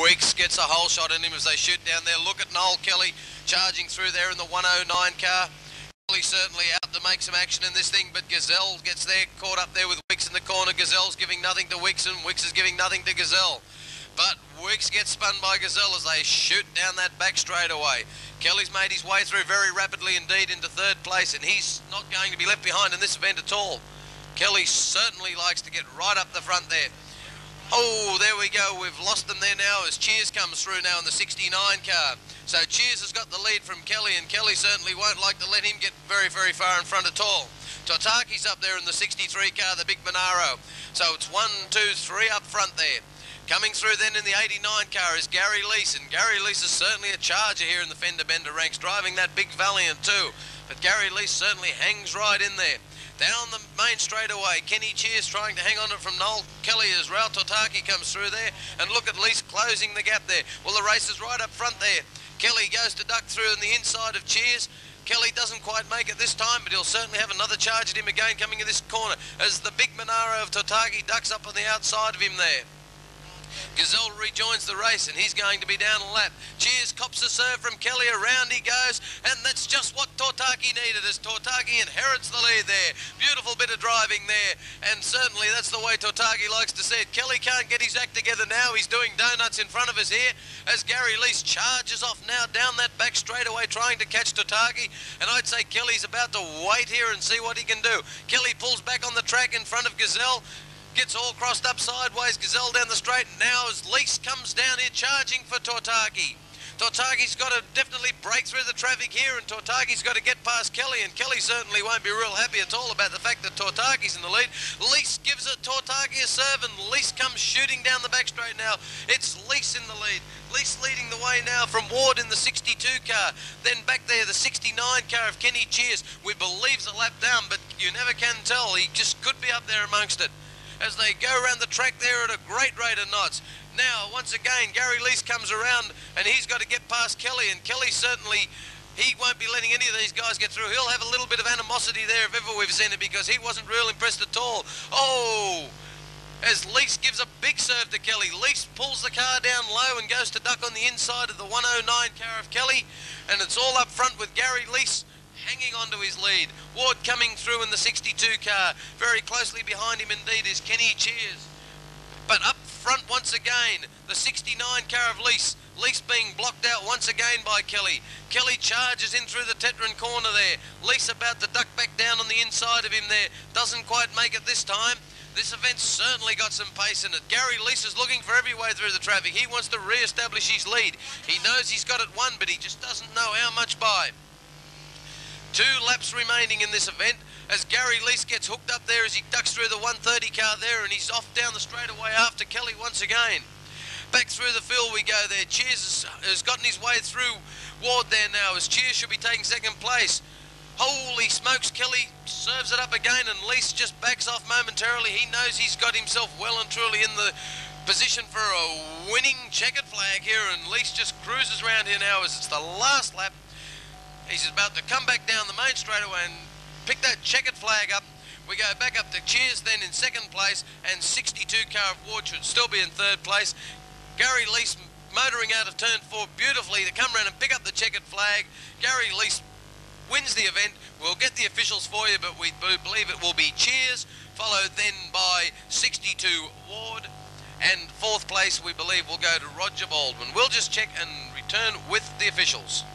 Weeks gets a hole shot in him as they shoot down there. Look at Noel Kelly charging through there in the 109 car. Kelly certainly out to make some action in this thing, but Gazelle gets there, caught up there with Wicks in the corner. Gazelle's giving nothing to Wicks, and Wicks is giving nothing to Gazelle. But Wicks gets spun by Gazelle as they shoot down that back straightaway. Kelly's made his way through very rapidly indeed into third place, and he's not going to be left behind in this event at all. Kelly certainly likes to get right up the front there. Oh, there we go. We've lost them there now as Cheers comes through now in the 69 car. So Cheers has got the lead from Kelly, and Kelly certainly won't like to let him get very, very far in front at all. Totaki's up there in the 63 car, the big Monaro. So it's 1, 2, 3 up front there. Coming through then in the 89 car is Gary Leese, and Gary Leese is certainly a charger here in the fender bender ranks, driving that big Valiant too. But Gary Leese certainly hangs right in there. Down the main straightaway, Kenny Cheers trying to hang on it from Noel Kelly as Raul Totaki comes through there. And look at Leese closing the gap there. Well, the race is right up front there. Kelly goes to duck through on the inside of Cheers. Kelly doesn't quite make it this time, but he'll certainly have another charge at him again coming in this corner as the big Monaro of Totaki ducks up on the outside of him there. Gazelle rejoins the race, and he's going to be down a lap. Cheers cops a serve from Kelly, around he goes, and that's just what Totaki needed as Totaki inherits the lead there. Beautiful bit of driving there, and certainly that's the way Totaki likes to see it. Kelly can't get his act together now. He's doing donuts in front of us here as Gary Leese charges off now down that back straightaway trying to catch Totaki, and I'd say Kelly's about to wait here and see what he can do. Kelly pulls back on the track in front of Gazelle. Gets all crossed up sideways, Gazelle down the straight, and now as Leese comes down here charging for Totaki. Totaki's got to definitely break through the traffic here, and Totaki's got to get past Kelly, and Kelly certainly won't be real happy at all about the fact that Totaki's in the lead. Leese gives it Totaki a serve, and Leese comes shooting down the back straight now. It's Leese in the lead. Leese leading the way now from Ward in the 62 car. Then back there, the 69 car of Kenny Cheers. We believe's a lap down, but you never can tell. He just could be up there amongst it as they go around the track there at a great rate of knots. Now, once again, Gary Leese comes around, and he's got to get past Kelly, and Kelly certainly, he won't be letting any of these guys get through. He'll have a little bit of animosity there if ever we've seen it, because he wasn't real impressed at all. Oh, as Leese gives a big serve to Kelly. Leese pulls the car down low and goes to duck on the inside of the 109 car of Kelly, and it's all up front with Gary Leese hanging on to his lead. Ward coming through in the 62 car. Very closely behind him indeed is Kenny Cheers. But up front once again, the 69 car of Leese. Leese being blocked out once again by Kelly. Kelly charges in through the Tetron corner there. Leese about to duck back down on the inside of him there. Doesn't quite make it this time. This event's certainly got some pace in it. Gary Leese is looking for every way through the traffic. He wants to re-establish his lead. He knows he's got it won, but he just doesn't know how much by. 2 laps remaining in this event as Gary Leese gets hooked up there as he ducks through the 130 car there, and he's off down the straightaway after Kelly once again. Back through the field we go there. Cheers has gotten his way through Ward there now as Cheers should be taking second place. Holy smokes, Kelly serves it up again, and Leese just backs off momentarily. He knows he's got himself well and truly in the position for a winning checkered flag here, and Leese just cruises around here now as it's the last lap. He's about to come back down the main straightaway and pick that checkered flag up. We go back up to Cheers then in second place, and 62 car of Ward should still be in third place. Gary Leese motoring out of turn 4 beautifully to come around and pick up the checkered flag. Gary Leese wins the event. We'll get the officials for you, but we believe it will be Cheers, followed then by 62 Ward, and fourth place we believe will go to Roger Baldwin. We'll just check and return with the officials.